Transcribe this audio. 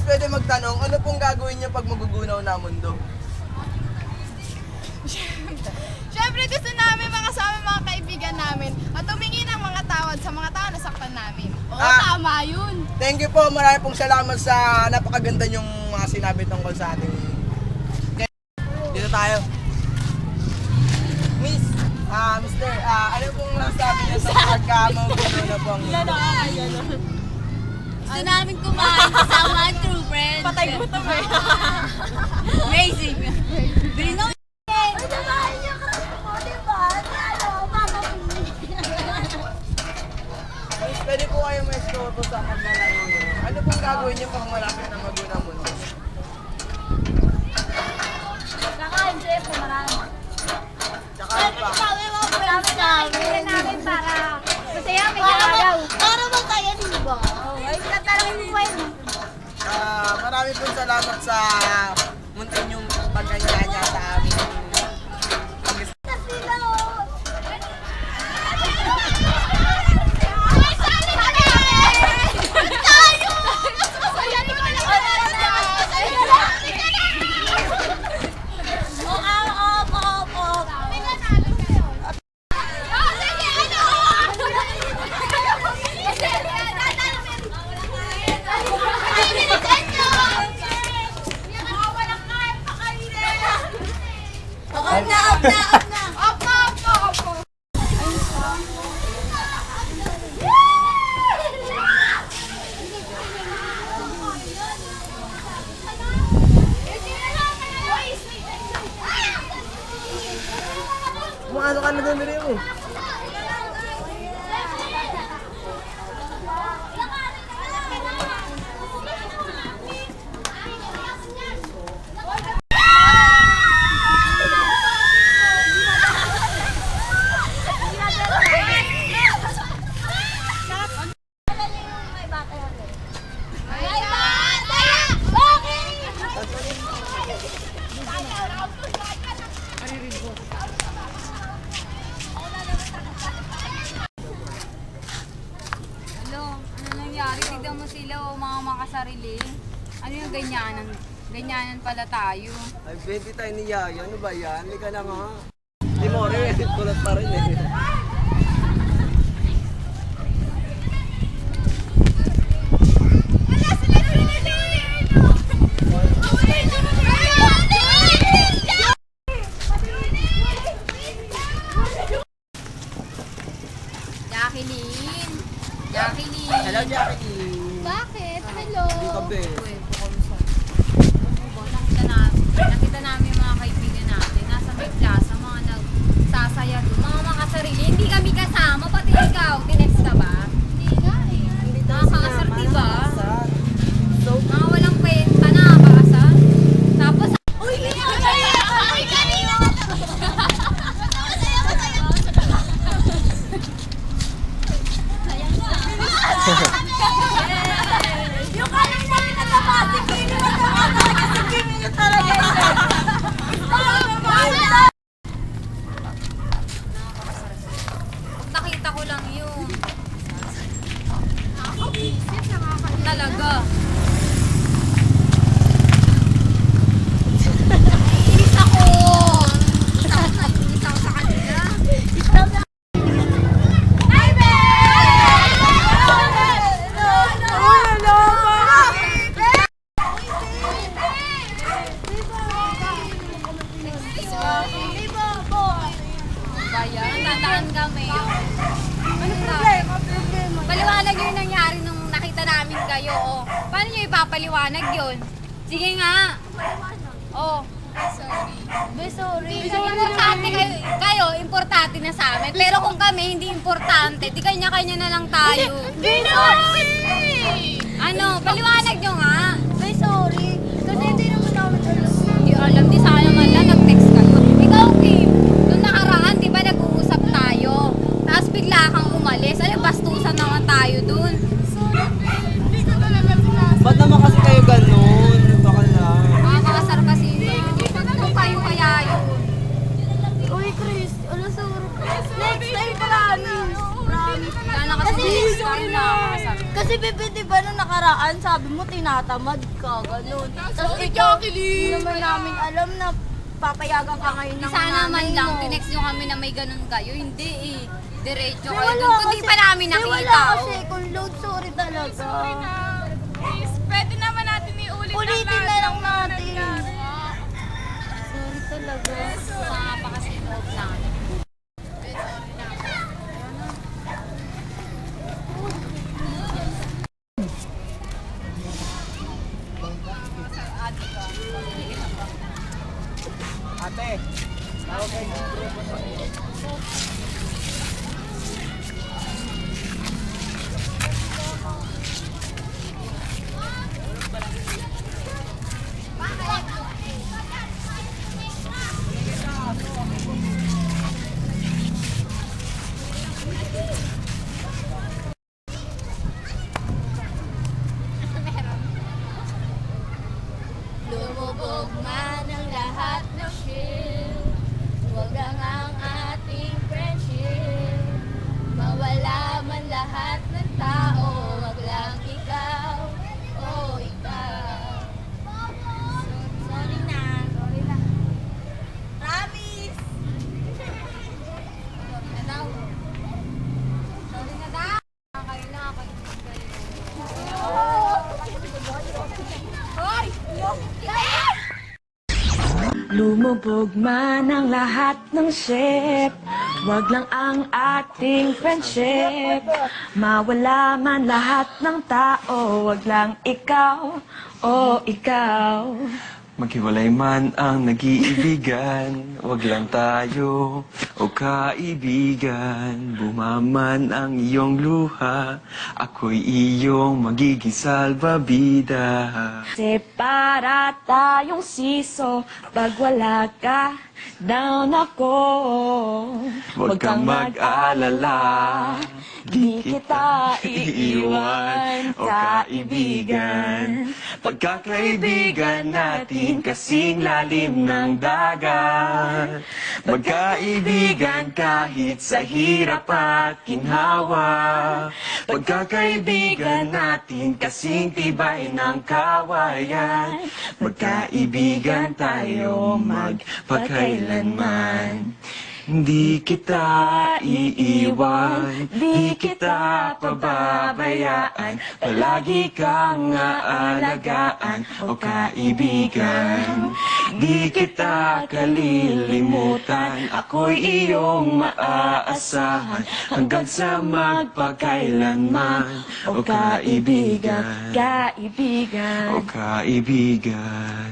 pwede magtanong, ano pong gagawin niyo pag magugunaw na mundo? Siyempre gusto namin makasama mga kaibigan namin at humingi ng mga tawad sa mga tao na saktan namin. Oo, tama yun. Thank you po, marami pong salamat sa napakaganda niyong mga sinabi tungkol sa ating... Dito tayo. Miss, Mister, ano pong nasabi niyo sa pagkamagunaw na po ang mundo? Gusto namin kumain kasama ang true friends. Patay gutom eh. Amazing. Binaw Miss, pwede po kayo may po sa paglalaro niyo. Ano pong gagawin niyo pag malapit na magunaw mundo? kakain siya po marami. Tsaka ano pa? Kami namin para masaya may galaw. Para bang kaya din ba? Ay, tatalangin mo yun. Marami pong salamat sa muntin yung pagkanyanya sa amin. Ano ka na doon rin mo? Tignan mo sila o mga makasarili. Ano yung ganyanan? Ganyanan pala tayo. Ay, baby tayo ni Yaya. Ano ba yan? Hindi ka na nga. Di mo rin. Kulat pa rin eh. Jacqueline! Jacqueline! Hello, Jackie. Bakit? Hello! Hindi ka, be. Nakita namin yung mga kaibigan natin. Nasa may plaza, mga nagsasaya doon. Mga makasarili. Hindi kami kasama. Pati ikaw. Tinext ka ba? Hindi nga eh. Nakakaasar, diba? Mga walang kwenta. Nakakaasar. Tapos, uy! Uy! Kanino! Yung kalang namin natapasin ko yun naman talaga si Kimi na talaga yun. Nakita ko lang yun. Talaga. Inis ako. Inis ako sa kanila. Bayan, tandaan kami. Ano problema? Paliwanag yung nangyari nung nakita namin kayo. Oh. Paano nyo ipapaliwanag yun? Sige nga. Oh. Sorry. Importante kayo, importante na sa amin. Pero kung kami hindi importante, di kanya-kanya na lang tayo. Ano? Paliwanag nyo nga. Sorry. Kasi hindi naman namin alam. Hindi alam, di sana man lang nag-text kayo. Ikaw, Kim, nung nakaraan, di ba nag-uusap tayo? Tapos bigla kang umalis. Ay, bastusan naman tayo dun. Hindi ko talaga sinasabi. Ba't naman kasi kayo ganun? Baka na. Makakasar kasi yun. Kung kayo kaya yun. Uy, Chris, ano sorry? Next time, promise. Wala na kasi next time na makakasar. Kasi bebe, di ba nung nakaraan, sabi mo tinatamad ka, ganun. Tapos si ikaw, Jacqueline. hindi naman namin alam na papayagan ka ngayon ng Sana man nanay lang, mo. tinext nyo kami na may ganun kayo. Hindi eh. Diretso May kayo wala dun. Kundi kasi- pa namin may nakita. wala oh. kasi kung load, sorry talaga. Sorry na. Please, pwede naman natin iulit Ulitin ang na lahat lang ng mga natin. nangyari. Sorry talaga. Mga pa kasi loob namin. Ate, tawag kayo ng grupo sa iyo. Lumubog man ang lahat ng ship, huwag lang ang ating friendship. Mawala man lahat ng tao, huwag lang ikaw, oh ikaw. Sorry na. Sorry na. Promise! Sorry na daw. Sorry na daw. Kayo na ako. Lumubog man ang lahat ng ship, wag lang ang ating friendship. Mawala man lahat ng tao, wag lang ikaw, oh ikaw. Maghiwalay man ang nag-iibigan, wag lang tayo o kaibigan. Bumaman ang iyong luha, ako'y iyong magiging salbabida. Kasi para tayong siso, pag wala ka, down ako. Huwag kang mag-alala, di kita iiwan, kaibigan. Pagkakaibigan natin kasing lalim ng dagat. Magkaibigan kahit sa hirap at ginhawa. Pagkakaibigan natin kasing tibay ng kawayan. Magkaibigan tayo magpakailanman. Hindi kita iiwan, di kita pababayaan. Palagi kang aalagaan, o kaibigan. Di kita kalilimutan, ako'y iyong maaasahan. Hanggang sa magpakailanman, o kaibigan. Kaibigan. O kaibigan.